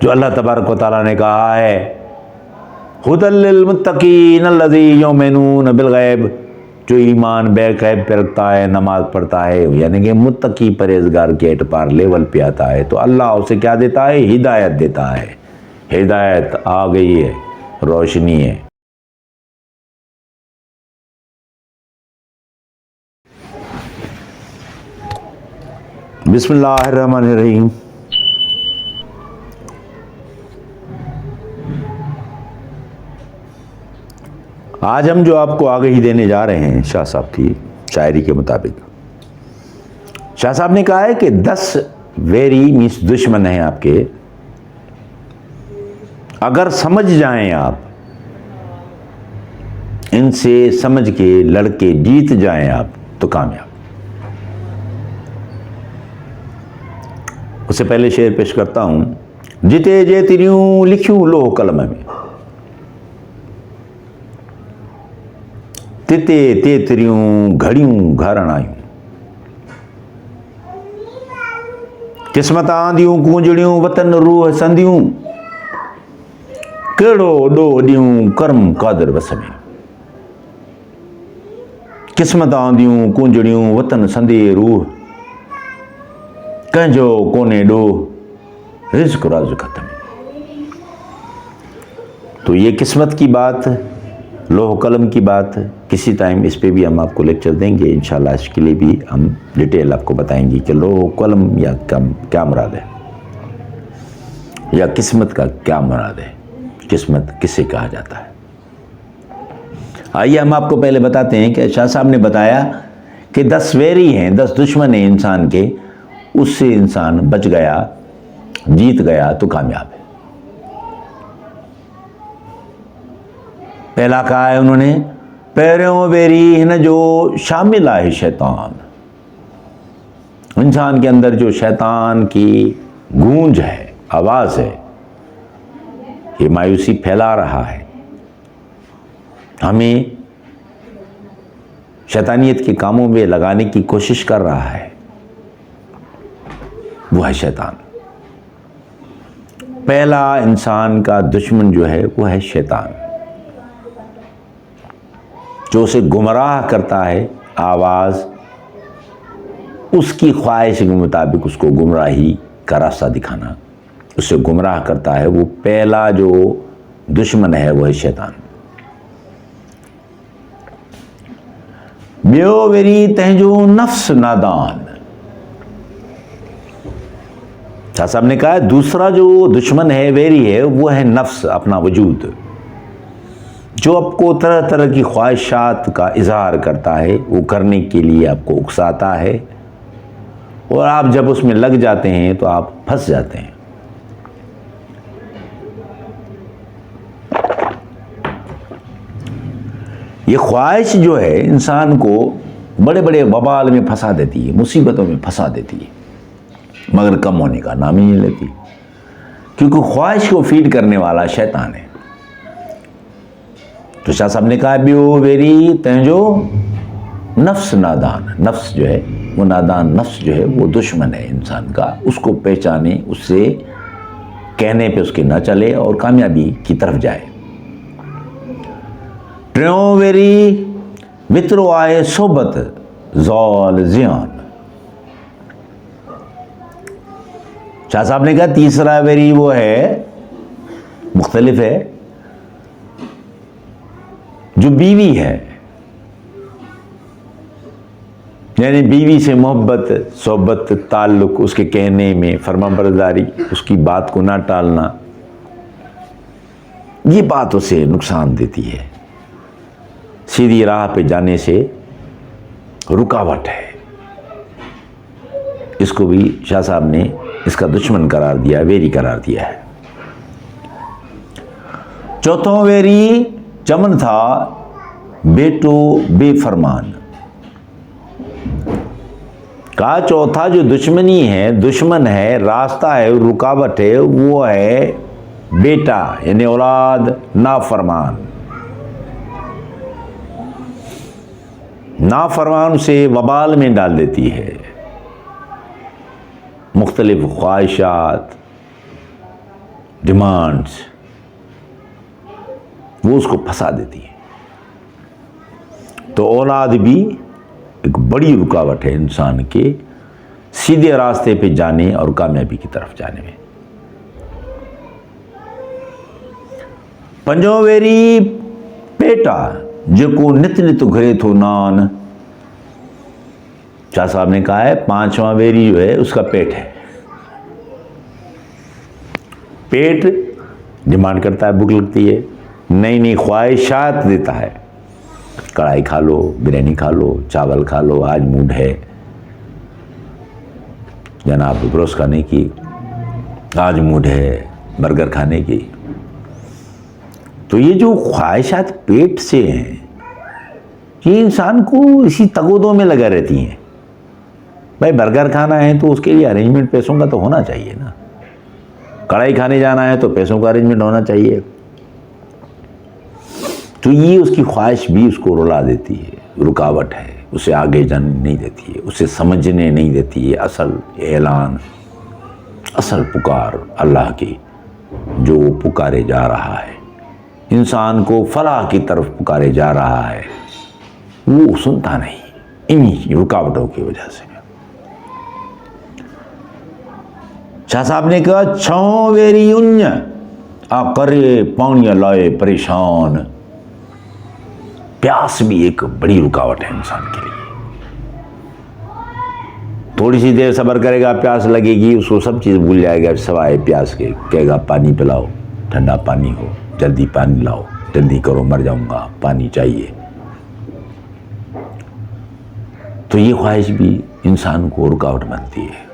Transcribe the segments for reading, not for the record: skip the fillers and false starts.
जो अल्लाह तबारक व तआला ने कहा है हुदल लिल मुत्तकीन अल्लज़ीना युमिनून बिल गैब, जो ईमान बेगैब पे रखता है, नमाज पढ़ता है, यानी कि मुत्तकी परहेजगार के एतबार लेवल पे आता है, तो अल्लाह उसे क्या देता है? हिदायत देता है। हिदायत आ गई है, रोशनी है। बिस्मिल्लाहिर्रहमानिर्रहीम। आज हम जो आपको आगाही देने जा रहे हैं शाह साहब की शायरी के मुताबिक, शाह साहब ने कहा है कि 10 वेरी मीन्स दुश्मन हैं आपके, अगर समझ जाएं आप, इनसे समझ के लड़के जीत जाएं आप तो कामयाब। उससे पहले शेर पेश करता हूं। जिते जे तिरियूं लिखियूं लोह कलम में, तिते ते तिरियूं घड़ियूं घरण आयूं, किस्मतां दियूं कूंजड़ियूं वतन रूह संदियूं, कहिड़ो ॾो ॾियूं कर्म कादर वस में। किस्मतां दियूं कूंजड़ियूं वतन संदे रूह, कंहिंजो कोने ॾो रिज़्क़ राज़ खत्म। तो ये किस्मत की बात, लोह कलम की बात, किसी टाइम इस पे भी हम आपको लेक्चर देंगे इंशाल्लाह। इसके लिए भी हम डिटेल आपको बताएंगे कि लोह कलम या क्या मुराद है, या किस्मत का क्या मुराद है, किस्मत किसे कहा जाता है। आइए हम आपको पहले बताते हैं कि शाह साहब ने बताया कि 10 वेरी हैं, 10 दुश्मन हैं इंसान के, उससे इंसान बच गया, जीत गया तो कामयाब है। पहला कहा है उन्होंने, पहिरियों वेरी हिन जो शामिल है शैतान। इंसान के अंदर जो शैतान की गूंज है, आवाज है, ये मायूसी फैला रहा है, हमें शैतानियत के कामों में लगाने की कोशिश कर रहा है, वो है शैतान। पहला इंसान का दुश्मन जो है वो है शैतान, जो उसे गुमराह करता है। आवाज उसकी ख्वाहिश के मुताबिक उसको गुमराही का रास्ता दिखाना, उसे गुमराह करता है। वो पहला जो दुश्मन है वो है शैतान। ॿियो वेरी तंहिंजो नफ्स नादान। शाह साहब ने कहा है दूसरा जो दुश्मन है, वेरी है, वो है नफ्स, अपना वजूद, जो आपको तरह तरह की ख्वाहिशात का इजहार करता है, वो करने के लिए आपको उकसाता है, और आप जब उसमें लग जाते हैं तो आप फंस जाते हैं। ये ख्वाहिश जो है इंसान को बड़े बड़े वबाल में फंसा देती है, मुसीबतों में फंसा देती है, मगर कम होने का नाम ही नहीं लेती, क्योंकि ख्वाहिश को फीड करने वाला शैतान है। तो शाह साहब ने कहा ॿियो वेरी तंहिंजो नफ्स नादान। नफ्स जो है वो नादान, नफ्स जो है वो दुश्मन है इंसान का, उसको पहचाने, उससे कहने पे उसके न चले और कामयाबी की तरफ जाए। टियों वेरी मित्रो आए सोबत ज़ौल ज़ियान। शाह साहब ने कहा तीसरा वेरी वो है, मुख्तलिफ है, जो बीवी है, यानी बीवी से मोहब्बत, सोबत, ताल्लुक, उसके कहने में फरमाबरदारी, उसकी बात को ना टालना, ये बात उसे नुकसान देती है, सीधी राह पे जाने से रुकावट है। इसको भी शाह साहब ने इसका दुश्मन करार दिया, वेरी करार दिया है। चौथों वेरी चमन था बेटो बेफरमान। कहा चौथा जो दुश्मनी है, दुश्मन है, रास्ता है, रुकावट है, वो है बेटा, यानी औलाद नाफरमान। नाफरमान से वबाल में डाल देती है, मुख्तलिफ ख्वाहिशात डिमांड्स, वो उसको फंसा देती है। तो औलाद भी एक बड़ी रुकावट है इंसान के सीधे रास्ते पे जाने और कामयाबी की तरफ जाने में। पंजो वेरी पेटा जेको नित नित घुरे थो नान। शाह साहब ने कहा है 5वां वेरी जो है उसका पेट है। पेट डिमांड करता है, भूख लगती है, नई नई ख्वाहिशात देता है। कढ़ाई खा लो, बिरयानी खा लो, चावल खा लो, आज मूड है जनाब ब्रोस्ट खाने की, आज मूड है बर्गर खाने की। तो ये जो ख्वाहिशात पेट से हैं, ये इंसान को इसी तगोदों में लगा रहती हैं। भाई बर्गर खाना है तो उसके लिए अरेंजमेंट पैसों का तो होना चाहिए ना, कढ़ाई खाने जाना है तो पैसों का अरेंजमेंट होना चाहिए। तो ये उसकी ख्वाहिश भी उसको रुला देती है, रुकावट है, उसे आगे जाने नहीं देती है, उसे समझने नहीं देती है असल ऐलान, असल पुकार अल्लाह की जो पुकारे जा रहा है, इंसान को फलाह की तरफ पुकारे जा रहा है, वो सुनता नहीं इन्हीं रुकावटों की वजह से। शाह साहब ने कहा छो वेरी उन्य आ करे पानी लाए परेशान। प्यास भी एक बड़ी रुकावट है इंसान के लिए। थोड़ी सी देर सब्र करेगा, प्यास लगेगी, उसको सब चीज भूल जाएगा सवाए प्यास के। कहेगा पानी पिलाओ, ठंडा पानी हो, जल्दी पानी लाओ, जल्दी करो मर जाऊंगा, पानी चाहिए। तो ये ख्वाहिश भी इंसान को रुकावट बनती है।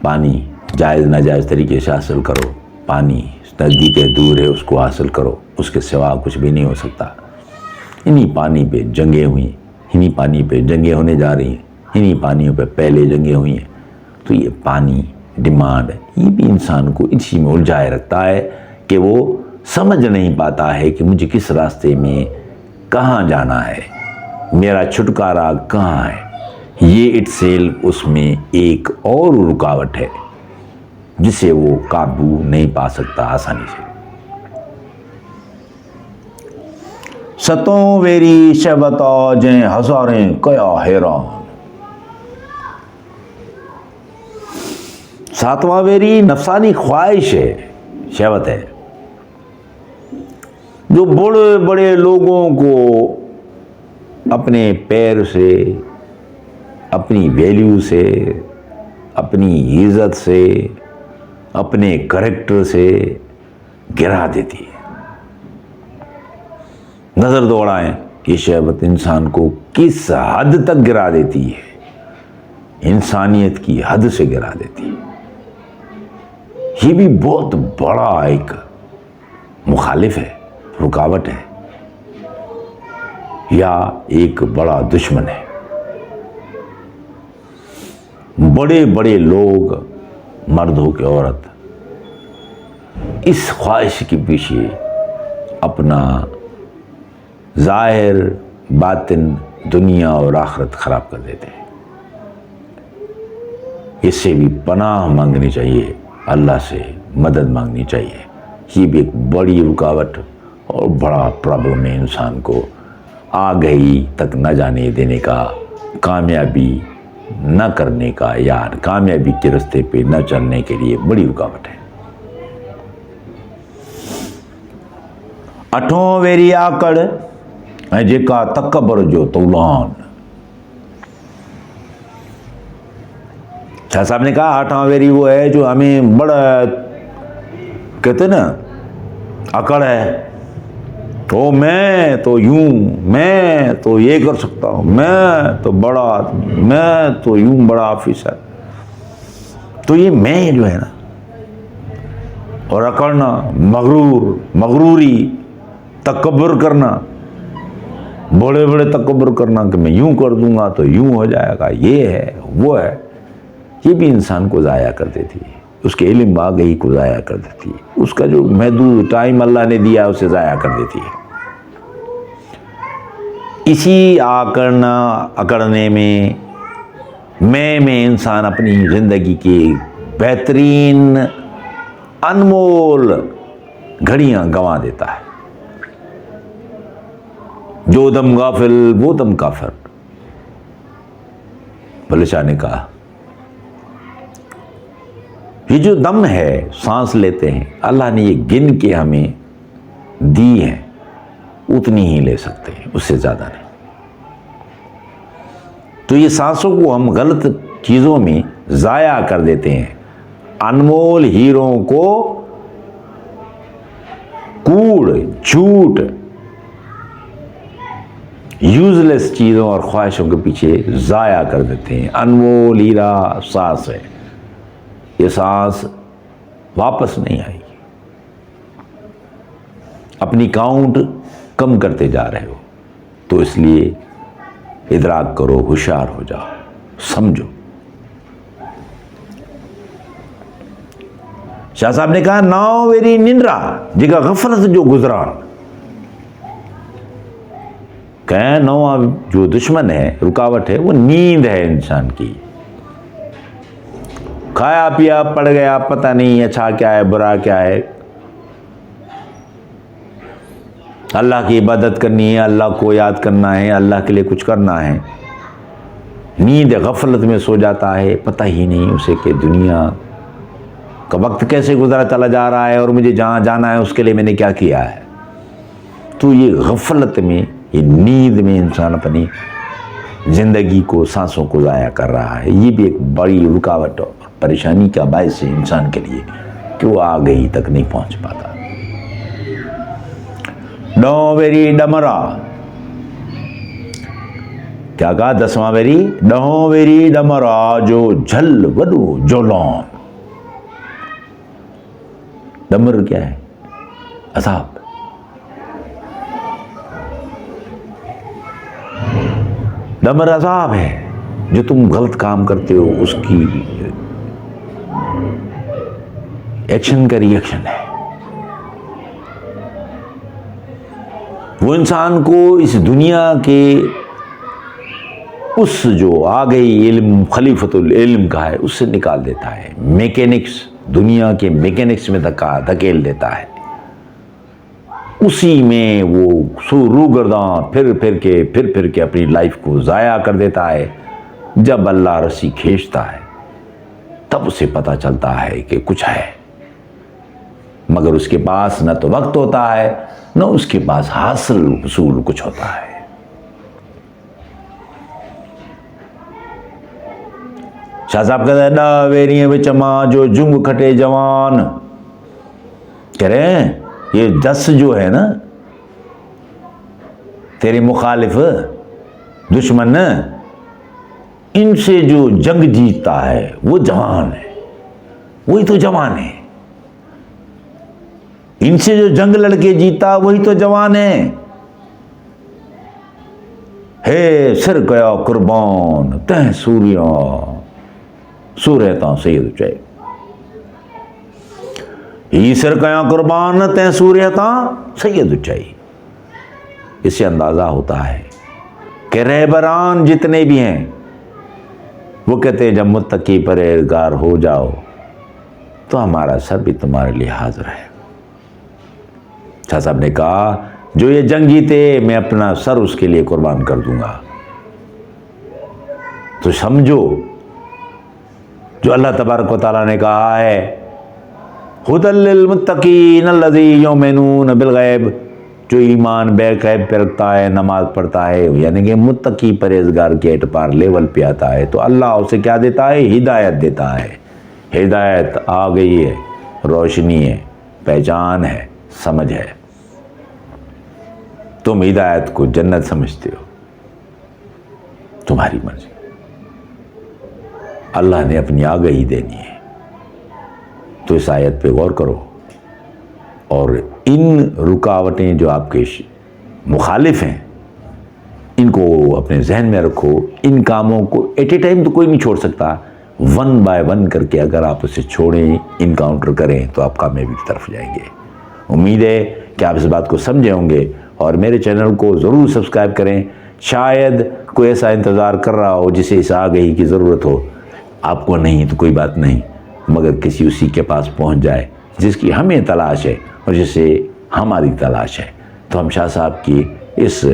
पानी जायज़ नाजायज़ तरीके से हासिल करो, पानी नज़दीक है दूर है उसको हासिल करो, उसके सिवा कुछ भी नहीं हो सकता। इन्हीं पानी पे जंगें हुई, इन्हीं पानी पे जंगें होने जा रही हैं, इन्हीं पानियों पे पहले जंगें हुई हैं। तो ये पानी डिमांड, ये भी इंसान को इसी में उलझाए रखता है कि वो समझ नहीं पाता है कि मुझे किस रास्ते में कहाँ जाना है, मेरा छुटकारा कहाँ है। ये इटसेल्फ उसमें एक और रुकावट है जिसे वो काबू नहीं पा सकता आसानी से। सतों वेरी शबता जै हजारें कया हैरान। 7वां वेरी नफसानी ख्वाहिश है, शहवत है, जो बड़े बड़े लोगों को अपने पैर से, अपनी वैल्यू से, अपनी इज्जत से, अपने करैक्टर से गिरा देती है। नजर दौड़ाएं, ये शहवत इंसान को किस हद तक गिरा देती है, इंसानियत की हद से गिरा देती है। ये भी बहुत बड़ा एक मुखालिफ है, रुकावट है, या एक बड़ा दुश्मन है। बड़े बड़े लोग, मर्द हो के औरत, इस ख्वाहिश के पीछे अपना जाहिर बातिन दुनिया और आखिरत खराब कर देते हैं। इससे भी पनाह मांगनी चाहिए, अल्लाह से मदद मांगनी चाहिए। ये भी एक बड़ी रुकावट और बड़ा प्रॉब्लम है इंसान को आगे तक न जाने देने का, कामयाबी न करने का, या कामयाबी के रास्ते पे न चलने के लिए बड़ी रुकावट है। 8वां वेरी आकड़ ऐं जेका तकबर जो तौलान। शाह साहब ने कहा 8वां वेरी वो है जो हमें बड़ा, कहते ना, अकड़ है। तो मैं तो यूं, मैं तो ये कर सकता हूं, मैं तो बड़ा आदमी, मैं तो यूं बड़ा ऑफिसर। तो ये मैं जो है ना, और अकड़ना, मगरूरी, तकब्बुर करना, बड़े बड़े तकब्बुर करना कि मैं यूं कर दूंगा तो यूं हो जाएगा, ये है वो है, ये भी इंसान को ज़ाया कर देती है, उसके इल्म बागही को ज़ाया कर देती है, उसका जो महदूद टाइम अल्लाह ने दिया उसे ज़ाया कर देती है। इसी अकड़ने में मैं इंसान अपनी ज़िंदगी के बेहतरीन अनमोल घड़ियां गंवा देता है। जो दम गाफिल वो दम काफिर। भले शाह ने कहा ये जो दम है, सांस लेते हैं, अल्लाह ने ये गिन के हमें दी है, उतनी ही ले सकते हैं, उससे ज्यादा नहीं। तो ये सांसों को हम गलत चीजों में जाया कर देते हैं। अनमोल हीरों को कूड़, झूठ, यूजलेस चीजों और ख्वाहिशों के पीछे जाया कर देते हैं। अनमोल हीरा सांस है, ये सांस वापस नहीं आएगी। अपनी काउंट कम करते जा रहे हो, तो इसलिए इदराक करो, होशियार हो जाओ, समझो। शाह साहब ने कहा नाउ वेरी निंद्रा जिका गफलत जो गुजरान। कहें नौवा जो दुश्मन है, रुकावट है, वो नींद है इंसान की। खाया पिया पड़ गया, पता नहीं अच्छा क्या है बुरा क्या है। अल्लाह की इबादत करनी है, अल्लाह को याद करना है, अल्लाह के लिए कुछ करना है। नींद गफलत में सो जाता है, पता ही नहीं उसे कि दुनिया का वक्त कैसे गुजरा चला जा रहा है और मुझे जहाँ जाना है उसके लिए मैंने क्या किया है। तो ये गफलत में, ये नींद में इंसान अपनी जिंदगी को, सांसों को ज़ाया कर रहा है। ये भी एक बड़ी रुकावट और परेशानी का बायस है इंसान के लिए कि वो आगे तक नहीं पहुंच पाता। डो वेरी डमरा, क्या कहा 10वां वेरी? डो वेरी डमरा जो झल वडू जोलौन। डमर क्या है? अजाब। डमर अजाब है, जो तुम गलत काम करते हो उसकी एक्शन का रिएक्शन है। वो इंसान को इस दुनिया के उस जो आ गई इल्म, खलीफतुल इल्म का है, उससे निकाल देता है। मैकेनिक्स, दुनिया के मैकेनिक्स में धकेल देता है। उसी में वो रूगर्दान फिर फिर के अपनी लाइफ को ज़ाया कर देता है। जब अल्लाह रस्सी खींचता है तब उसे पता चलता है कि कुछ है, मगर उसके पास न तो वक्त होता है, न उसके पास हासिल उसूल कुछ होता है। शाह साहब कहते हैं डा वेरियां विच मां जो जुंग खटे जवान। कह रहे हैं ये 10 जो है ना तेरे मुखालिफ दुश्मन, इनसे जो जंग जीतता है वो जवान है, वही तो जवान है। इनसे जो जंग लड़के जीता वही तो जवान है। हे सिर गया कुर्बान तह सूर्या सूर्यता सैयद उचाई। ही सिर कया कुर्बान तय सूर्यता सैयद उचाई। इससे अंदाजा होता है कि रहबरान जितने भी हैं वो कहते हैं जब मुत्तकी परहेजगार हो जाओ तो हमारा सर भी तुम्हारे लिए हाजिर है। शाह साहब ने कहा जो ये जंग जीते मैं अपना सर उसके लिए कुर्बान कर दूंगा। तो समझो जो अल्लाह तबारक व तआला ने कहा है हुदल लिल मुत्तकीन अल्लज़ी युमिनून बिल गैब, जो ईमान बेगैब पे रखता है, नमाज पढ़ता है, यानी कि मुत्तकी परहेजगार के एतबार लेवल पे आता है, तो अल्लाह उसे क्या देता है? हिदायत देता है। हिदायत आ गई है, रोशनी है, पहचान है, समझ है। तुम हिदायत को जन्नत समझते हो, तुम्हारी मर्जी। अल्लाह ने अपनी आगाही देनी है, तो इस आयत पे गौर करो और इन रुकावटें जो आपके मुखालिफ हैं इनको अपने जहन में रखो। इन कामों को एट ए टाइम तो कोई नहीं छोड़ सकता, 1 बाय 1 करके अगर आप उसे छोड़ें, इनकाउंटर करें, तो आप कामयाबी की तरफ जाएंगे। उम्मीद है कि आप इस बात को समझे होंगे और मेरे चैनल को ज़रूर सब्सक्राइब करें। शायद कोई ऐसा इंतज़ार कर रहा हो जिसे इस आगाही की ज़रूरत हो, आपको नहीं तो कोई बात नहीं, मगर किसी उसी के पास पहुंच जाए जिसकी हमें तलाश है और जिसे हमारी तलाश है। तो हम शाह साहब की इस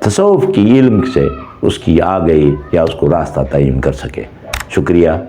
तसव्वुफ़ की इल्म से उसकी आ गई या उसको रास्ता तयन कर सके। शुक्रिया।